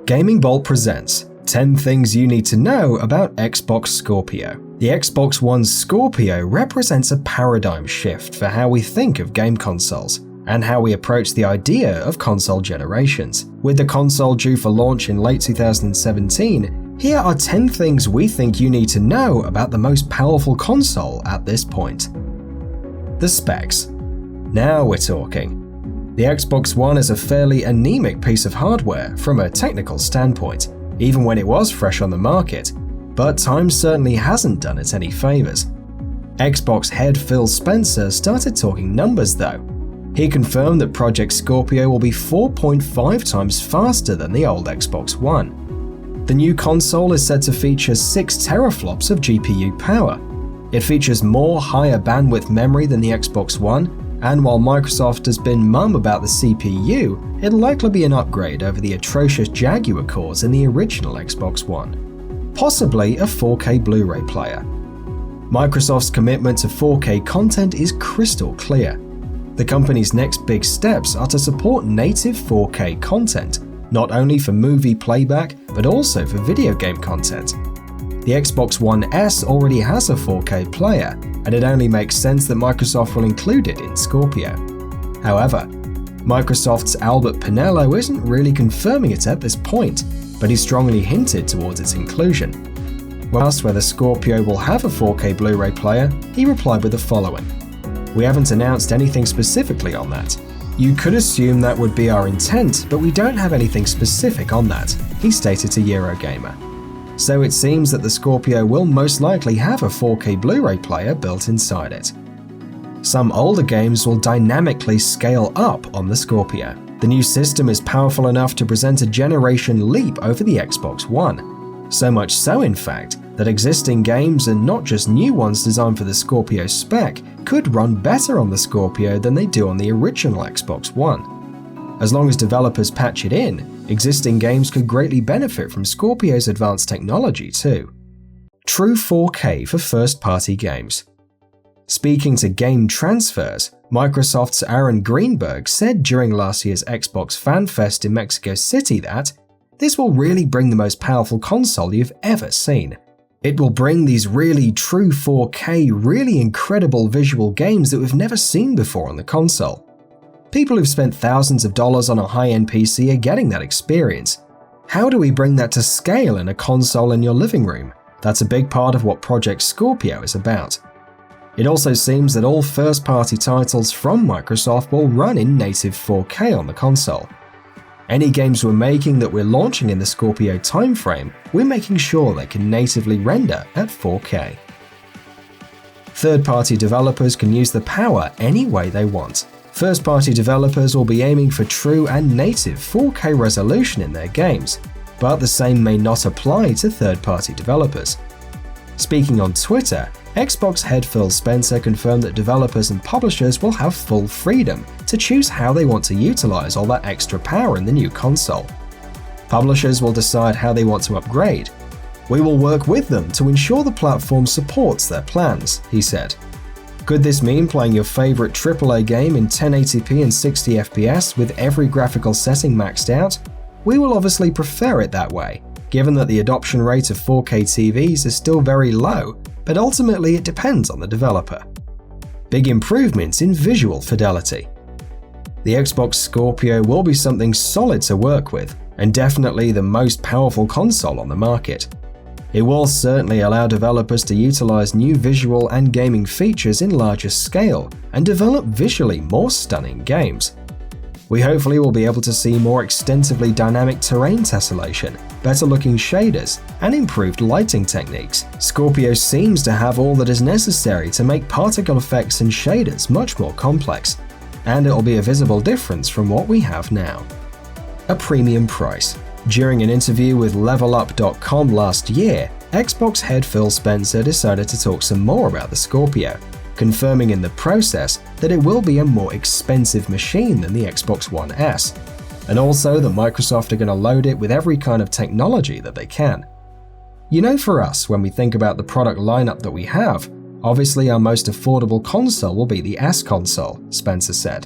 GamingBolt presents 10 things you need to know about Xbox Scorpio. The Xbox One Scorpio represents a paradigm shift for how we think of game consoles and how we approach the idea of console generations. With the console due for launch in late 2017, here are 10 things we think you need to know about the most powerful console at this point. The specs. Now we're talking. The Xbox One is a fairly anemic piece of hardware from a technical standpoint, even when it was fresh on the market, but time certainly hasn't done it any favors. Xbox head Phil Spencer started talking numbers though. He confirmed that Project Scorpio will be 4.5 times faster than the old Xbox One. The new console is said to feature 6 teraflops of GPU power. It features more higher bandwidth memory than the Xbox One, and while Microsoft has been mum about the CPU, it'll likely be an upgrade over the atrocious Jaguar cores in the original Xbox One. Possibly a 4K Blu-ray player. Microsoft's commitment to 4K content is crystal clear. The company's next big steps are to support native 4K content, not only for movie playback, but also for video game content. The Xbox One S already has a 4K player, and it only makes sense that Microsoft will include it in Scorpio. However, Microsoft's Albert Pinello isn't really confirming it at this point, but he strongly hinted towards its inclusion. When asked whether Scorpio will have a 4K Blu-ray player, he replied with the following: "We haven't announced anything specifically on that. You could assume that would be our intent, but we don't have anything specific on that," he stated to Eurogamer. So it seems that the Scorpio will most likely have a 4K Blu-ray player built inside it. Some older games will dynamically scale up on the Scorpio. The new system is powerful enough to present a generation leap over the Xbox One. So much so, in fact, that existing games, and not just new ones designed for the Scorpio spec, could run better on the Scorpio than they do on the original Xbox One. As long as developers patch it in, existing games could greatly benefit from Scorpio's advanced technology too. True 4K for first-party games. Speaking to Game Transfers, Microsoft's Aaron Greenberg said during last year's Xbox Fan Fest in Mexico City that this will really bring the most powerful console you've ever seen. It will bring these really true 4K, really incredible visual games that we've never seen before on the console. People who've spent thousands of dollars on a high-end PC are getting that experience. How do we bring that to scale in a console in your living room? That's a big part of what Project Scorpio is about. It also seems that all first-party titles from Microsoft will run in native 4K on the console. Any games we're making that we're launching in the Scorpio timeframe, we're making sure they can natively render at 4K. Third-party developers can use the power any way they want. First-party developers will be aiming for true and native 4K resolution in their games, but the same may not apply to third-party developers. Speaking on Twitter, Xbox head Phil Spencer confirmed that developers and publishers will have full freedom to choose how they want to utilize all that extra power in the new console. Publishers will decide how they want to upgrade. "We will work with them to ensure the platform supports their plans," he said. Could this mean playing your favorite AAA game in 1080p and 60 FPS with every graphical setting maxed out? We will obviously prefer it that way, given that the adoption rate of 4K TVs is still very low, but ultimately it depends on the developer. Big improvements in visual fidelity. The Xbox Scorpio will be something solid to work with, and definitely the most powerful console on the market. It will certainly allow developers to utilize new visual and gaming features in larger scale and develop visually more stunning games. We hopefully will be able to see more extensively dynamic terrain tessellation, better looking shaders, and improved lighting techniques. Scorpio seems to have all that is necessary to make particle effects and shaders much more complex, and it will be a visible difference from what we have now. A premium price. During an interview with LevelUp.com last year, Xbox head Phil Spencer decided to talk some more about the Scorpio, confirming in the process that it will be a more expensive machine than the Xbox One S, and also that Microsoft are going to load it with every kind of technology that they can. You know, for us, when we think about the product lineup that we have, obviously our most affordable console will be the S console, Spencer said.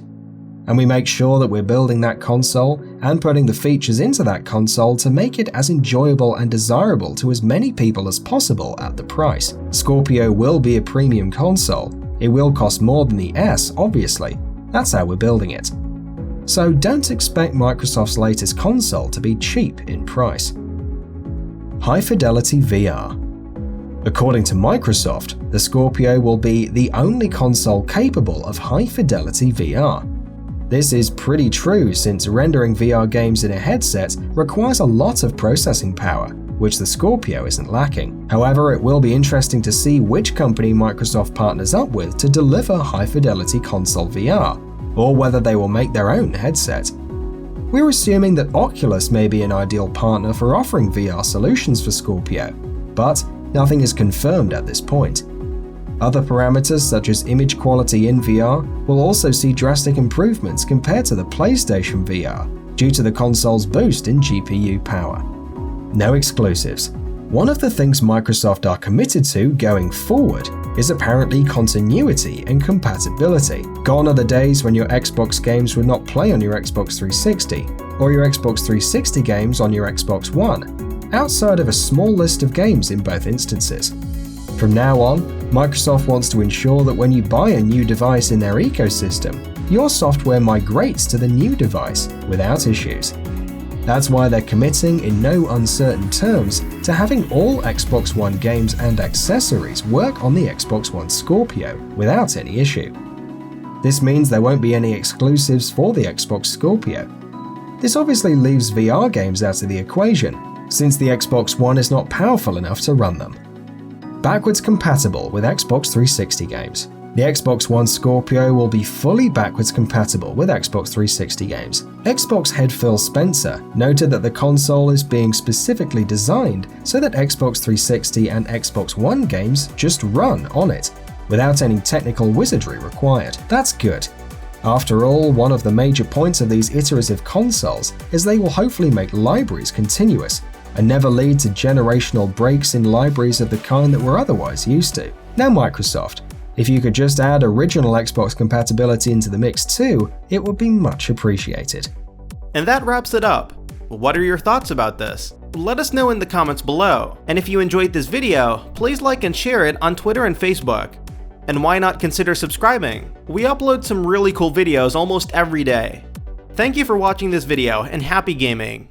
and we make sure that we're building that console and putting the features into that console to make it as enjoyable and desirable to as many people as possible at the price. Scorpio will be a premium console. It will cost more than the S, obviously. That's how we're building it. So don't expect Microsoft's latest console to be cheap in price. High Fidelity VR. According to Microsoft, the Scorpio will be the only console capable of high fidelity VR. This is pretty true since rendering VR games in a headset requires a lot of processing power, which the Scorpio isn't lacking. However, it will be interesting to see which company Microsoft partners up with to deliver high-fidelity console VR, or whether they will make their own headset. We're assuming that Oculus may be an ideal partner for offering VR solutions for Scorpio, but nothing is confirmed at this point. Other parameters such as image quality in VR will also see drastic improvements compared to the PlayStation VR due to the console's boost in GPU power. No exclusives. One of the things Microsoft are committed to going forward is apparently continuity and compatibility. Gone are the days when your Xbox games would not play on your Xbox 360, or your Xbox 360 games on your Xbox One, outside of a small list of games in both instances. From now on, Microsoft wants to ensure that when you buy a new device in their ecosystem, your software migrates to the new device without issues. That's why they're committing in no uncertain terms to having all Xbox One games and accessories work on the Xbox One Scorpio without any issue. This means there won't be any exclusives for the Xbox Scorpio. This obviously leaves VR games out of the equation, since the Xbox One is not powerful enough to run them. Backwards compatible with Xbox 360 games. The Xbox One Scorpio will be fully backwards compatible with Xbox 360 games. Xbox head Phil Spencer noted that the console is being specifically designed so that Xbox 360 and Xbox One games just run on it, without any technical wizardry required. That's good. After all, one of the major points of these iterative consoles is they will hopefully make libraries continuous, and never lead to generational breaks in libraries of the kind that we're otherwise used to. Now Microsoft, if you could just add original Xbox compatibility into the mix too, it would be much appreciated. And that wraps it up. What are your thoughts about this? Let us know in the comments below. And if you enjoyed this video, please like and share it on Twitter and Facebook. And why not consider subscribing? We upload some really cool videos almost every day. Thank you for watching this video and happy gaming!